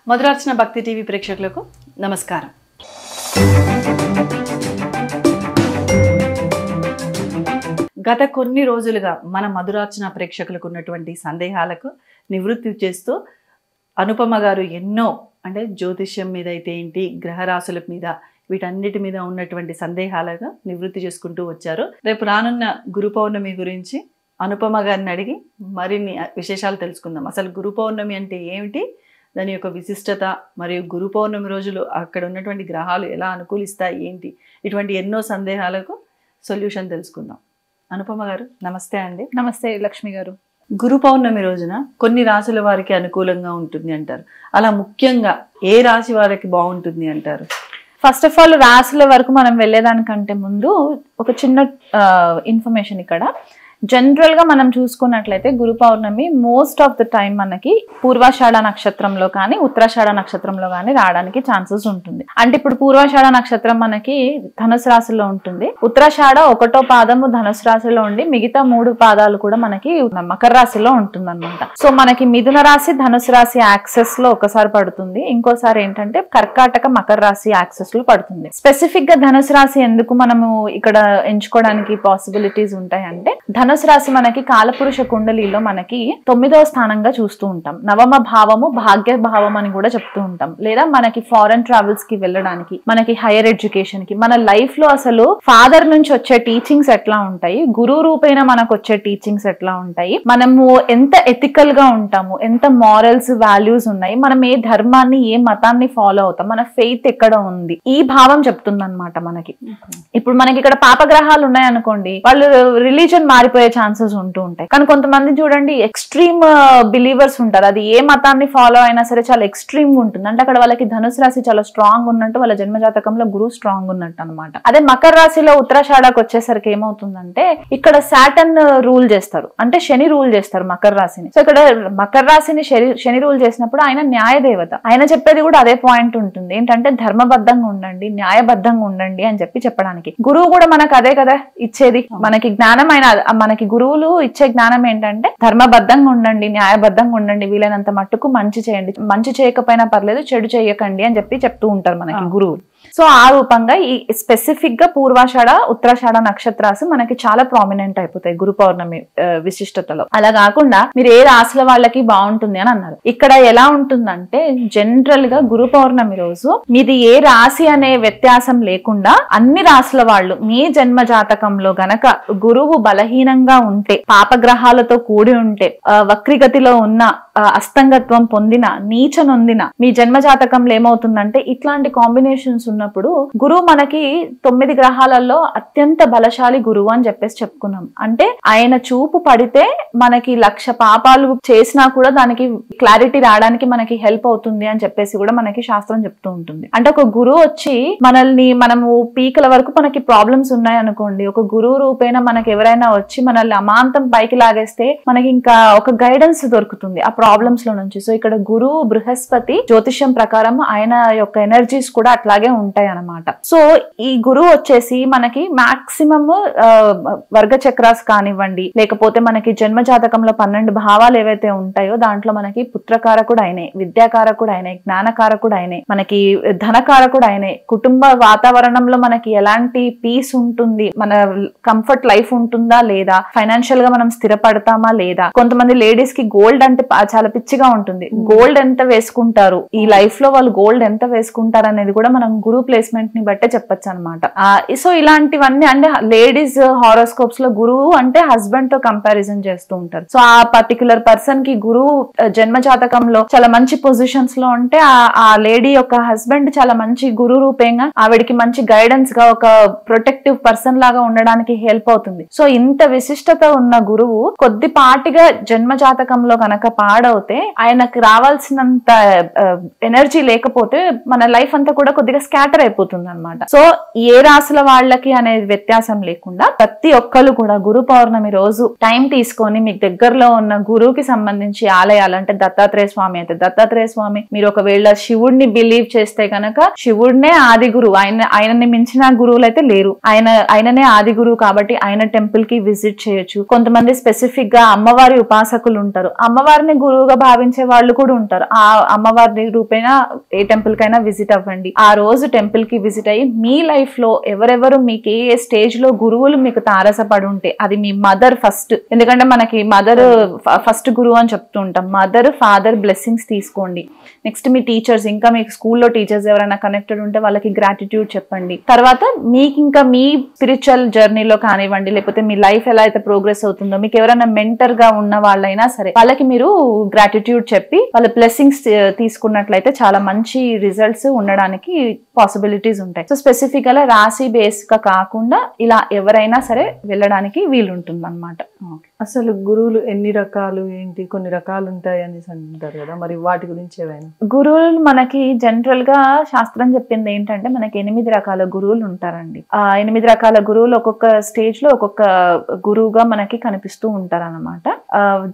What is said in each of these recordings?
మధురార్చన భక్తి టీవీ ప్రేక్షకులకు నమస్కారం. గత కొన్ని రోజులుగా మన మధురార్చన ప్రేక్షకులకు ఉన్నటువంటి సందేహాలకు నివృత్తి చేస్తూ అనుపమ గారు ఎన్నో అంటే జ్యోతిష్యం మీద అయితే ఏంటి, గ్రహరాశుల మీద, వీటన్నిటి మీద ఉన్నటువంటి సందేహాలను నివృత్తి చేసుకుంటూ వచ్చారు. రేపు రానున్న గురు పౌర్ణమి గురించి అనుపమ గారిని అడిగి మరిన్ని విశేషాలు తెలుసుకుందాం. అసలు గురు పౌర్ణమి అంటే ఏమిటి, దాని యొక్క విశిష్టత, మరియు గురు పౌర్ణమి రోజులు అక్కడ ఉన్నటువంటి గ్రహాలు ఎలా అనుకూలిస్తాయి ఏంటి, ఇటువంటి ఎన్నో సందేహాలకు సొల్యూషన్ తెలుసుకుందాం. అనుపమ గారు నమస్తే అండి. నమస్తే లక్ష్మి గారు. గురు పౌర్ణమి రోజున కొన్ని రాశుల వారికి అనుకూలంగా ఉంటుంది అంటారు. అలా ముఖ్యంగా ఏ రాశి వారికి బాగుంటుంది అంటారు? ఫస్ట్ ఆఫ్ ఆల్ రాశుల వరకు మనం వెళ్ళేదానికంటే ముందు ఒక చిన్న ఇన్ఫర్మేషన్. ఇక్కడ జనరల్ గా మనం చూసుకున్నట్లయితే గురు పౌర్ణమి మోస్ట్ ఆఫ్ ద టైం మనకి పూర్వాషాఢ నక్షత్రంలో కానీ ఉత్తరాషాఢ నక్షత్రంలో కానీ రావడానికి ఛాన్సెస్ ఉంటుంది. అంటే ఇప్పుడు పూర్వాషాఢ నక్షత్రం మనకి ధనుసు రాశిలో ఉంటుంది, ఉత్తరాషాఢ 1వ పాదము ధనుసు రాశిలో ఉండి మిగతా 3 పాదాలు కూడా మనకి మకర రాశిలో ఉంటుంది అనమాట. సో మనకి మిథున రాశి ధనుసు రాశి యాక్సెస్ లో ఒకసారి పడుతుంది, ఇంకోసారి ఏంటంటే కర్కాటక మకర రాశి యాక్సెస్ లో పడుతుంది. స్పెసిఫిక్ గా ధనుసు రాశి ఎందుకు మనము ఇక్కడ ఎంచుకోవడానికి పాసిబిలిటీస్ ఉంటాయి అంటే, ధనుసు రాశి మనకి కాలపురుష కుండలిలో మనకి 9వ స్థానంగా చూస్తూ ఉంటాం. నవమ భావము భాగ్య భావం అని కూడా చెప్తూ ఉంటాం. లేదా మనకి ఫారెన్ ట్రావెల్స్ కి వెళ్ళడానికి, మనకి హైయర్ ఎడ్యుకేషన్ కి, మన లైఫ్ లో అసలు ఫాదర్ నుంచి వచ్చే టీచింగ్స్ ఎట్లా ఉంటాయి, గురువు రూపైన మనకు వచ్చే టీచింగ్స్ ఎట్లా ఉంటాయి, మనము ఎంత ఎథికల్ గా ఉంటాము, ఎంత మారల్స్ వాల్యూస్ ఉన్నాయి, మనం ఏ ధర్మాన్ని ఏ మతాన్ని ఫాలో అవుతాం, మన ఫెయిత్ ఎక్కడ ఉంది, ఈ భావం చెప్తుంది అనమాట మనకి. ఇప్పుడు మనకి ఇక్కడ పాపగ్రహాలు ఉన్నాయి అనుకోండి, వాళ్ళు రిలీజన్ మారిపోయే ఛాన్సెస్ ఉంటూ ఉంటాయి. కానీ కొంతమంది చూడండి ఎక్స్ట్రీమ్ బిలీవర్స్ ఉంటారు, అది ఏ మతాన్ని ఫాలో అయినా సరే చాలా ఎక్స్ట్రీమ్ గా ఉంటుంది. అంటే అక్కడ వాళ్ళకి ధనుసు రాశి చాలా స్ట్రాంగ్ ఉన్నట్టు, వాళ్ళ జన్మజాతకంలో గురువు స్ట్రాంగ్ ఉన్నట్టు అనమాట. అదే మకర రాశిలో ఉత్తరాషాఢకు వచ్చేసరికి ఏమవుతుందంటే, ఇక్కడ సాటర్న్ రూల్ చేస్తారు, అంటే శని రూల్ చేస్తారు మకర రాశిని. సో ఇక్కడ మకర రాశిని శని రూల్ చేసినప్పుడు ఆయన న్యాయదేవత, ఆయన చెప్పేది కూడా అదే పాయింట్ ఉంటుంది, ఏంటంటే ధర్మబద్ధంగా ఉండండి, న్యాయబద్ధంగా ఉండండి అని చెప్పడానికి. గురువు కూడా మనకు అదే కదా ఇచ్చేది, మనకి జ్ఞానం. ఆయన మనకి గురువులు ఇచ్చే జ్ఞానం ఏంటంటే ధర్మబద్ధంగా ఉండండి, న్యాయబద్ధంగా ఉండండి, వీలైనంత మట్టుకు మంచి చేయండి, మంచి చేయకపోయినా పర్లేదు చెడు చేయకండి అని చెప్తూ ఉంటారు మనకి గురువులు. సో ఆ రూపంగా ఈ స్పెసిఫిక్ గా పూర్వాషాఢ ఉత్తరాషాఢ నక్షత్రాలు మనకి చాలా ప్రామినెంట్ అయిపోతాయి గురు పౌర్ణమి విశిష్టతలో. అలా కాకుండా మీరు ఏ రాశుల వాళ్ళకి బాగుంటుంది అని అన్నారు. ఇక్కడ ఎలా ఉంటుందంటే, జనరల్ గా గురు పౌర్ణమి రోజు మీది ఏ రాశి అనే వ్యత్యాసం లేకుండా అన్ని రాశుల వాళ్ళు మీ జన్మ జాతకంలో గనక గురువు బలహీనంగా ఉంటే, పాపగ్రహాలతో కూడి ఉంటే, వక్రిగతిలో ఉన్న, అస్తంగత్వం పొందిన, నీచ నొందిన మీ జన్మ జాతకంలో ఏమవుతుందంటే, ఇట్లాంటి కాంబినేషన్స్ ఉన్నప్పుడు గురువు మనకి 9 గ్రహాలలో అత్యంత బలశాలి గురువు అని చెప్పుకున్నాం. అంటే ఆయన చూపు పడితే మనకి 1,00,000 పాపాలు చేసినా కూడా దానికి క్లారిటీ రావడానికి మనకి హెల్ప్ అవుతుంది అని కూడా మనకి శాస్త్రం చెప్తూ ఉంటుంది. అంటే ఒక గురువు వచ్చి మనము పీకల వరకు మనకి ప్రాబ్లమ్స్ ఉన్నాయి అనుకోండి, ఒక గురువు రూపేణ మనకి ఎవరైనా వచ్చి మనల్ని అమాంతం పైకి లాగేస్తే మనకి ఇంకా ఒక గైడెన్స్ దొరుకుతుంది ఆ ప్రాబ్లమ్స్ లో నుంచి. సో ఇక్కడ గురువు బృహస్పతి జ్యోతిష్యం ప్రకారం ఆయన యొక్క ఎనర్జీస్ కూడా అట్లాగే ఉంటాయి అన్నమాట. సో ఈ గురువు వచ్చేసి మనకి మాక్సిమం వర్గ చక్రాస్ కానివ్వండి, లేకపోతే మనకి జన్మ జాతకంలో 12 భావాలు ఏవైతే ఉంటాయో దాంట్లో మనకి పుత్రకారకుడు అయినే, విద్యాకారకుడు అయినే, జ్ఞానకారకుడు అయినే, మనకి ధనకారకుడు అయినే, కుటుంబ వాతావరణంలో మనకి ఎలాంటి పీస్ ఉంటుంది, మన కంఫర్ట్ లైఫ్ ఉంటుందా లేదా, ఫైనాన్షియల్ గా మనం స్థిరపడతామా లేదా. కొంతమంది లేడీస్ కి గోల్డ్ అంటే చాలా పిచ్చిగా ఉంటుంది, గోల్డ్ ఎంత వేసుకుంటారు, ఈ లైఫ్ లో వాళ్ళు గోల్డ్ ఎంత వేసుకుంటారు అనేది కూడా మనం గురు ప్లేస్మెంట్ ని బట్టే చెప్పొచ్చు అనమాట. సో ఇలాంటివన్నీ అంటే లేడీస్ హారోస్కోప్స్ లో గురువు అంటే హస్బెండ్ తో కంపారిజన్ చేస్తూ ఉంటారు. సో ఆ పర్టికులర్ పర్సన్ కి గురువు జన్మ జాతకంలో చాలా మంచి పొజిషన్స్ లో ఉంటే ఆ లేడీ యొక్క హస్బెండ్ చాలా మంచి గురు రూపంగా ఆవిడికి మంచి గైడెన్స్ గా ఒక ప్రొటెక్టివ్ పర్సన్ లాగా ఉండడానికి హెల్ప్ అవుతుంది. సో ఇంత విశిష్టత ఉన్న గురువు కొద్దిపాటిగా జన్మ జాతకంలో కనుక పాడవుతే, ఆయనకు రావాల్సినంత ఎనర్జీ లేకపోతే మన లైఫ్ అంతా కూడా కొద్దిగా స్కాటర్ అయిపోతుంది అనమాట. సో ఏ రాశుల వాళ్ళకి అనేది వ్యత్యాసం లేకుండా ప్రతి ఒక్కరు కూడా గురు పౌర్ణమి రోజు టైం తీసుకొని మీకు దగ్గరలో ఉన్న గురువుకి సంబంధించి ఆలయాలు, అంటే దత్తాత్రేయ స్వామి అయితే దత్తాత్రేయ స్వామి, మీరు ఒకవేళ శివుడిని బిలీవ్ చేస్తే కనుక శివుడినే ఆది గురువు, ఆయనని మించిన గురువులు అయితే లేరు, ఆయననే ఆది గురువు కాబట్టి ఆయన టెంపుల్ కి విజిట్ చేయొచ్చు. కొంతమంది స్పెసిఫిక్ గా అమ్మవారి ఉపాసకులు ఉంటారు, అమ్మవారిని గురువుగా భావించే వాళ్ళు కూడా ఉంటారు. ఆ అమ్మవారి రూపేణ ఏ టెంపుల్ కైనా విజిట్ అవ్వండి. ఆ రోజు టెంపుల్ కి విజిట్ అయ్యి మీ లైఫ్ లో ఎవరెవరు మీకు ఏ స్టేజ్ లో గురువులు మీకు తారసపడి ఉంటే, అది మీ మదర్ ఫస్ట్, ఎందుకంటే మనకి మదర్ ఫస్ట్ గురువు అని చెప్తూ ఉంటాం. మదర్ ఫాదర్ బ్లెస్సింగ్స్ తీసుకోండి. నెక్స్ట్ మీ టీచర్స్, ఇంకా మీకు స్కూల్లో టీచర్స్ ఎవరైనా కనెక్టెడ్ ఉంటే వాళ్ళకి గ్రాటిట్యూడ్ చెప్పండి. తర్వాత మీకు ఇంకా మీ స్పిరిచువల్ జర్నీలో కానివ్వండి, లేకపోతే మీ లైఫ్ ఎలా అయితే ప్రోగ్రెస్ అవుతుందో, మీకు ఎవరైనా మెంటర్ గా ఉన్న వాళ్ళైనా సరే వాళ్ళకి మీరు గ్రాటిట్యూడ్ చెప్పి వాళ్ళ బ్లెస్సింగ్స్ తీసుకున్నట్లయితే చాలా మంచి రిజల్ట్స్ ఉండడానికి పాసిబిలిటీస్ ఉంటాయి. సో స్పెసిఫిక్ గా రాశి బేస్ గా కాకుండా ఇలా ఎవరైనా సరే వెళ్ళడానికి వీలుంటుంది అనమాట. అసలు గురువులు ఎన్ని రకాలు ఏంటి, కొన్ని రకాలు ఉంటాయి అనేసి అంటారు కదా, మరి వాటి గురించి ఏమైనా? గురువులు మనకి జనరల్ గా శాస్త్రం చెప్పింది ఏంటంటే మనకి 8 రకాల గురువులు ఉంటారండి. ఆ 8 రకాల గురువులు ఒక్కొక్క స్టేజ్ లో ఒక్కొక్క గురువుగా మనకి కనిపిస్తూ ఉంటారు అనమాట.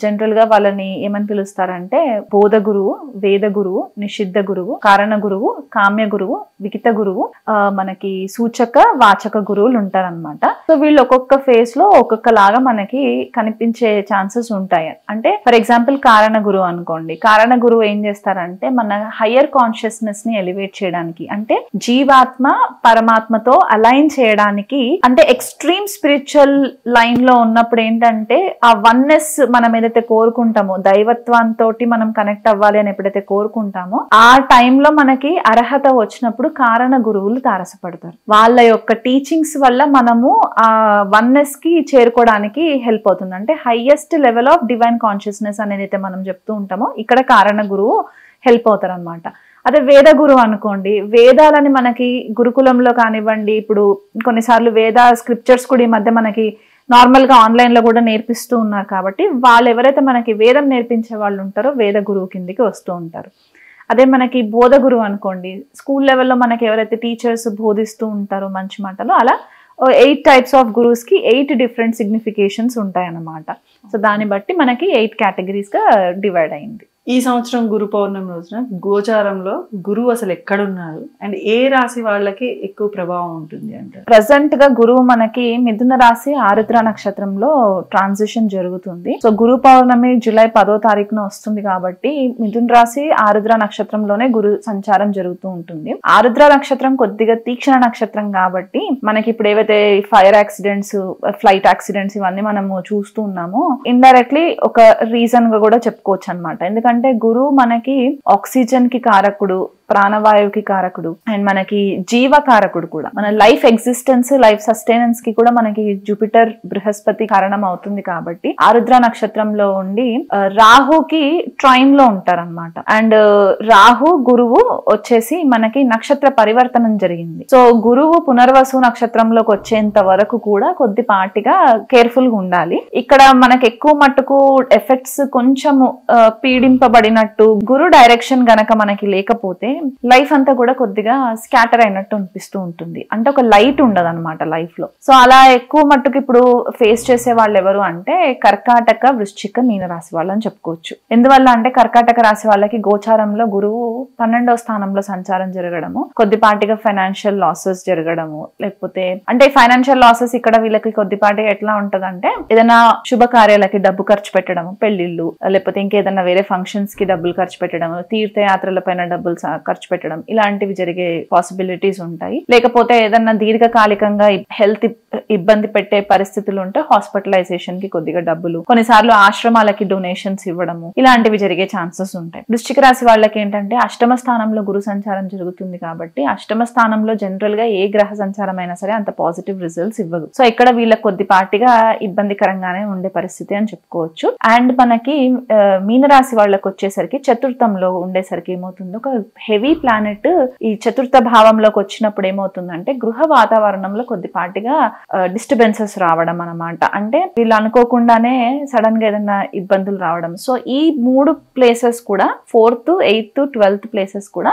జనరల్ గా వాళ్ళని ఏమని పిలుస్తారంటే బోధ గురువు, వేద గురువు, నిషిద్ధ గురువు, కారణ గురువు, కామ్య గురువు, వికిత గురువు, మనకి సూచక వాచక గురువులు ఉంటారనమాట. సో వీళ్ళు ఒక్కొక్క ఫేజ్ లో ఒక్కొక్క లాగా మనకి కనిపించే ఛాన్సెస్ ఉంటాయి. అంటే ఫర్ ఎగ్జాంపుల్ కారణ గురువు అనుకోండి. కారణ గురువు ఏం చేస్తారంటే మన హయ్యర్ కాన్షియస్నెస్ ని ఎలివేట్ చేయడానికి, అంటే జీవాత్మ పరమాత్మతో అలైన్ చేయడానికి, అంటే ఎక్స్ట్రీమ్ స్పిరిచువల్ లైన్ లో ఉన్నప్పుడు ఏంటంటే ఆ వన్నెస్ మనం ఏదైతే కోరుకుంటామో, దైవత్వంతో మనం కనెక్ట్ అవ్వాలి అని ఎప్పుడైతే కోరుకుంటామో ఆ టైంలో మనకి అర్హత వచ్చినప్పుడు కారణ గురువులు తారసపడతారు. వాళ్ళ యొక్క టీచింగ్స్ వల్ల మనము ఆ వన్నెస్ కి చేరుకోవడానికి హెల్ప్ అవుతుంది. అంటే highest level of divine consciousness అనేది అయితే మనం చెప్తూ ఉంటామో ఇక్కడ కారణ గురువు హెల్ప్ అవుతారు అనమాట. అదే వేద గురువు అనుకోండి, వేదాలని మనకి గురుకులంలో కానివ్వండి, ఇప్పుడు కొన్నిసార్లు వేద స్క్రిప్చర్స్ కూడా ఈ మధ్య మనకి నార్మల్ గా ఆన్లైన్ లో కూడా నేర్పిస్తూ ఉన్నారు కాబట్టి వాళ్ళు ఎవరైతే మనకి వేదం నేర్పించే వాళ్ళు ఉంటారో వేద గురువు కిందికి వస్తూ ఉంటారు. అదే మనకి బోధ గురువు అనుకోండి, స్కూల్ లెవెల్లో మనకి ఎవరైతే టీచర్స్ బోధిస్తూ ఉంటారో మంచి మాటలు, అలా 8 టైప్స్ ఆఫ్ గురువుస్ కి 8 డిఫరెంట్ సిగ్నిఫికేషన్స్ ఉంటాయి అన్నమాట. సో దాన్ని బట్టి మనకి 8 కేటగిరీస్ గా డివైడ్ అయింది. ఈ సంవత్సరం గురు పౌర్ణమి రోజున గోచారంలో గురువు అసలు ఎక్కడున్నారు అండ్ ఏ రాశి వాళ్ళకి ఎక్కువ ప్రభావం ఉంటుంది అంటే? ప్రెసెంట్ గా గురువు మనకి మిథున రాశి ఆరుద్ర నక్షత్రంలో ట్రాన్సిషన్ జరుగుతుంది. సో గురు పౌర్ణమి జూలై 10వ తారీఖున వస్తుంది కాబట్టి మిథున రాశి ఆరుద్ర నక్షత్రంలోనే గురు సంచారం జరుగుతూ ఉంటుంది. ఆరుద్ర నక్షత్రం కొద్దిగా తీక్షణ నక్షత్రం కాబట్టి మనకి ఇప్పుడు ఏవైతే ఫైర్ యాక్సిడెంట్స్, ఫ్లైట్ యాక్సిడెంట్స్ ఇవన్నీ మనము చూస్తూ ఉన్నామో ఇండైరెక్ట్లీ ఒక రీజన్ గా కూడా చెప్పుకోవచ్చు అనమాట. ఎందుకంటే గురువు మనకి ఆక్సిజన్ కి కారకుడు, ప్రాణవాయువుకి కారకుడు అండ్ మనకి జీవకారకుడు కూడా. మన లైఫ్ ఎగ్జిస్టెన్స్, లైఫ్ సస్టైనెన్స్ కి కూడా మనకి జూపిటర్ బృహస్పతి కారణం అవుతుంది కాబట్టి ఆరుద్ర నక్షత్రంలో ఉండి రాహుకి ట్రైన్ లో ఉంటారనమాట. అండ్ రాహు గురువు వచ్చేసి మనకి నక్షత్ర పరివర్తనం జరిగింది. సో గురువు పునర్వసు నక్షత్రంలోకి వచ్చేంత వరకు కూడా కొద్దిపాటిగా కేర్ఫుల్ గా ఉండాలి. ఇక్కడ మనకి ఎక్కువ మట్టుకు ఎఫెక్ట్స్ కొంచెము పీడింపబడినట్టు గురు డైరెక్షన్ గనక మనకి లేకపోతే లైఫ్ అంతా కూడా కొద్దిగా స్కాటర్ అయినట్టు అనిపిస్తూ ఉంటుంది. అంటే ఒక లైట్ ఉండదు అనమాట లైఫ్ లో. సో అలా ఎక్కువ మట్టుకు ఇప్పుడు ఫేస్ చేసే వాళ్ళు ఎవరు అంటే కర్కాటక, వృశ్చిక, మీన రాశి వాళ్ళు అని చెప్పుకోవచ్చు. ఎందువల్ల అంటే కర్కాటక రాశి వాళ్ళకి గోచారంలో గురువు 12వ స్థానంలో సంచారం జరగడము, కొద్దిపాటిగా ఫైనాన్షియల్ లాసెస్ జరగడము, లేకపోతే అంటే ఫైనాన్షియల్ లాసెస్ ఇక్కడ వీళ్ళకి కొద్దిపాటిగా ఎట్లా ఉంటదంటే ఏదైనా శుభకార్యాలకి డబ్బు ఖర్చు పెట్టడము, పెళ్లిళ్ళు లేకపోతే ఇంకేదైనా వేరే ఫంక్షన్స్ కి డబ్బులు ఖర్చు పెట్టడం, తీర్థయాత్రల పైన డబ్బులు ఖర్చు పెట్టడం, ఇలాంటివి జరిగే పాసిబిలిటీస్ ఉంటాయి. లేకపోతే ఏదన్నా దీర్ఘకాలికంగా హెల్త్ ఇబ్బంది పెట్టే పరిస్థితులు ఉంటే హాస్పిటలైజేషన్ కి కొద్దిగా డబ్బులు, కొన్నిసార్లు ఆశ్రమాలకి డొనేషన్స్ ఇవ్వడము, ఇలాంటివి జరిగే ఛాన్సెస్ ఉంటాయి. వృశ్చిక రాశి వాళ్ళకి ఏంటంటే అష్టమ స్థానంలో గురు సంచారం జరుగుతుంది కాబట్టి అష్టమ స్థానంలో జనరల్ గా ఏ గ్రహ సంచారం అయినా సరే అంత పాజిటివ్ రిజల్ట్స్ ఇవ్వదు. సో ఇక్కడ వీళ్ళకి కొద్దిపాటిగా ఇబ్బందికరంగానే ఉండే పరిస్థితి అని చెప్పుకోవచ్చు. అండ్ మనకి మీనరాశి వాళ్ళకి వచ్చేసరికి చతుర్థంలో ఉండేసరికి ఏమవుతుందో ఒక హెవీ ప్లానెట్ ఈ చతుర్థ భావంలోకి వచ్చినప్పుడు ఏమవుతుందంటే గృహ వాతావరణంలో కొద్దిపాటిగా డిస్టర్బెన్సెస్ రావడం అన్నమాట. అంటే వీళ్ళు అనుకోకుండానే సడన్ గా ఏదైనా ఇబ్బందులు రావడం. సో ఈ 3 ప్లేసెస్ కూడా 4th, 8th, 12th ప్లేసెస్ కూడా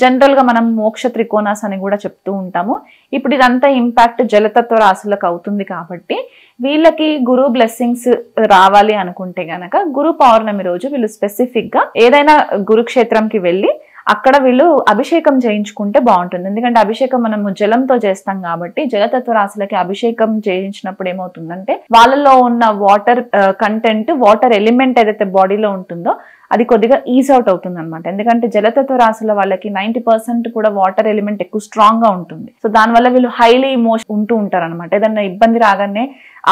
జనరల్ గా మనం మోక్ష త్రికోణాస్ అని కూడా చెప్తూ ఉంటాము. ఇప్పుడు ఇదంతా ఇంపాక్ట్ జలతత్వ రాశులకు అవుతుంది కాబట్టి వీళ్ళకి గురు బ్లెస్సింగ్స్ రావాలి అనుకుంటే గనక గురు పౌర్ణమి రోజు వీళ్ళు స్పెసిఫిక్ గా ఏదైనా గురుక్షేత్రంకి వెళ్ళి అక్కడ వీళ్ళు అభిషేకం చేయించుకుంటే బాగుంటుంది. ఎందుకంటే అభిషేకం మనము జలంతో చేస్తాం కాబట్టి జలతత్వ రాశులకి అభిషేకం చేయించినప్పుడు ఏమవుతుందంటే వాళ్ళలో ఉన్న వాటర్ కంటెంట్, వాటర్ ఎలిమెంట్ ఏదైతే బాడీలో ఉంటుందో అది కొద్దిగా ఈజ్ అవుట్ అవుతుంది అనమాట. ఎందుకంటే జలతత్వ రాశుల వాళ్ళకి 90% కూడా వాటర్ ఎలిమెంట్ ఎక్కువ స్ట్రాంగ్ గా ఉంటుంది. సో దానివల్ల వీళ్ళు హైలీ ఇమోషన్ ఉంటూ ఉంటారు అనమాట. ఏదన్నా ఇబ్బంది రాగానే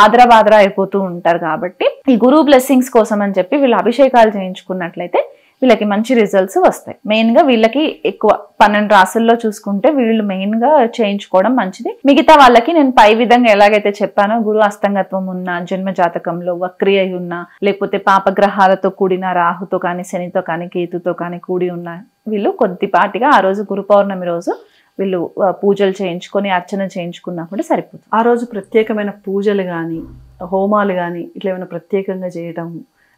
ఆదరా అయిపోతూ ఉంటారు. కాబట్టి ఈ గురు బ్లెస్సింగ్స్ కోసం అని చెప్పి వీళ్ళు అభిషేకాలు చేయించుకున్నట్లయితే వీళ్ళకి మంచి రిజల్ట్స్ వస్తాయి. మెయిన్ గా వీళ్ళకి ఎక్కువ 12 రాశుల్లో చూసుకుంటే వీళ్ళు మెయిన్ గా చేయించుకోవడం మంచిది. మిగతా వాళ్ళకి నేను పై విధంగా ఎలాగైతే చెప్పానో గురు అస్తంగత్వం ఉన్న, జన్మ జాతకంలో వక్రి అయి ఉన్న, లేకపోతే పాపగ్రహాలతో కూడిన రాహుతో కానీ, శనితో కానీ, కేతుతో కానీ కూడి ఉన్న వీళ్ళు కొద్దిపాటిగా ఆ రోజు గురు పౌర్ణమి రోజు వీళ్ళు పూజలు చేయించుకొని అర్చన చేయించుకున్నా కూడా సరిపోతుంది. ఆ రోజు ప్రత్యేకమైన పూజలు కానీ, హోమాలు కానీ ఇట్లా ఏమైనా ప్రత్యేకంగా చేయటం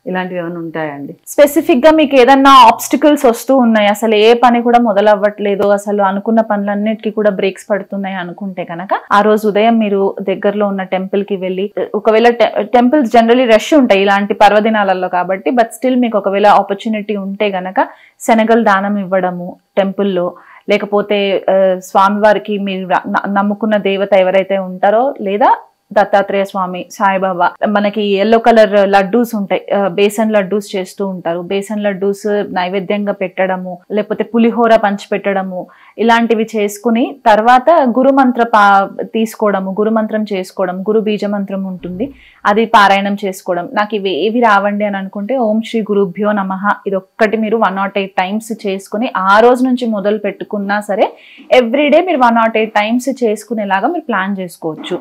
ఇలాంటివి ఏమైనా ఉంటాయండి? స్పెసిఫిక్ గా మీకు ఏదన్నా ఆబ్స్టికల్స్ వస్తూ ఉన్నాయి, అసలు ఏ పని కూడా మొదలవ్వట్లేదు, అసలు అనుకున్న పనులన్నిటికీ కూడా బ్రేక్స్ పడుతున్నాయి అనుకుంటే కనుక ఆ రోజు ఉదయం మీరు దగ్గరలో ఉన్న టెంపుల్ కి వెళ్ళి, ఒకవేళ టెంపుల్స్ జనరలీ రష్ ఉంటాయి ఇలాంటి పర్వదినాలలో కాబట్టి, బట్ స్టిల్ మీకు ఒకవేళ ఆపర్చునిటీ ఉంటే గనక శనగలు దానం ఇవ్వడము టెంపుల్లో, లేకపోతే స్వామివారికి మీరు నమ్ముకున్న దేవత ఎవరైతే ఉంటారో, లేదా దత్తాత్రేయ స్వామి, సాయిబాబా, మనకి ఎల్లో కలర్ లడ్డూస్ ఉంటాయి, బేసన్ లడ్డూస్ చేస్తూ ఉంటారు. బేసన్ లడ్డూస్ నైవేద్యంగా పెట్టడము, లేకపోతే పులిహోర పంచి పెట్టడము, ఇలాంటివి చేసుకుని తర్వాత గురుమంత్ర తీసుకోవడము, గురుమంత్రం చేసుకోవడం, గురు బీజ మంత్రం ఉంటుంది అది పారాయణం చేసుకోవడం. నాకు ఇవి ఏవి రావండి అని అనుకుంటే ఓం శ్రీ గురుభ్యో నమః ఇది ఒక్కటి మీరు 108 టైమ్స్ చేసుకుని ఆ రోజు నుంచి మొదలు పెట్టుకున్నా సరే ఎవ్రీడే మీరు 108 టైమ్స్ చేసుకునేలాగా మీరు ప్లాన్ చేసుకోవచ్చు.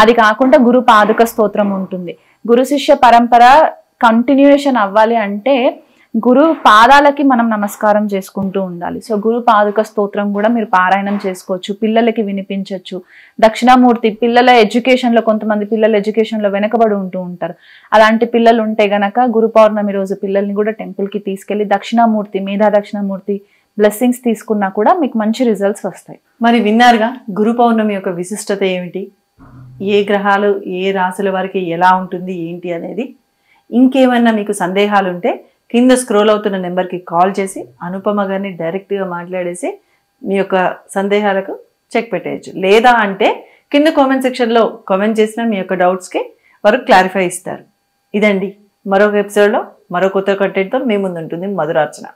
అది కాకుండా గురు పాదుక స్తోత్రం ఉంటుంది. గురు శిష్య పరంపర కంటిన్యూషన్ అవ్వాలి అంటే గురు పాదాలకి మనం నమస్కారం చేసుకుంటూ ఉండాలి. సో గురు పాదుక స్తోత్రం కూడా మీరు పారాయణం చేసుకోవచ్చు, పిల్లలకి వినిపించవచ్చు. దక్షిణామూర్తి పిల్లల ఎడ్యుకేషన్ లో, కొంతమంది పిల్లల ఎడ్యుకేషన్ లో వెనకబడి ఉంటూ ఉంటారు. అలాంటి పిల్లలు ఉంటే గనక గురు పౌర్ణమి రోజు పిల్లల్ని కూడా టెంపుల్ కి తీసుకెళ్లి దక్షిణామూర్తి, మేధా దక్షిణామూర్తి బ్లెస్సింగ్స్ తీసుకున్నా కూడా మీకు మంచి రిజల్ట్స్ వస్తాయి. మరి విన్నారుగా గురు పౌర్ణమి యొక్క విశిష్టత ఏమిటి, ఏ గ్రహాలు ఏ రాశుల వారికి ఎలా ఉంటుంది ఏంటి అనేది. ఇంకేమన్నా మీకు సందేహాలు ఉంటే కింద స్క్రోల్ అవుతున్న నెంబర్కి కాల్ చేసి అనుపమ గారిని డైరెక్ట్గా మాట్లాడేసి మీ యొక్క సందేహాలకు చెక్ పెట్టేయచ్చు. లేదా అంటే కింద కామెంట్ సెక్షన్లో కామెంట్ చేసిన మీ యొక్క డౌట్స్కి వారు క్లారిఫై ఇస్తారు. ఇదండి, మరొక ఎపిసోడ్లో మరో కొత్త కంటెంట్తో మీ ముందు ఉంటుంది మధురార్చన.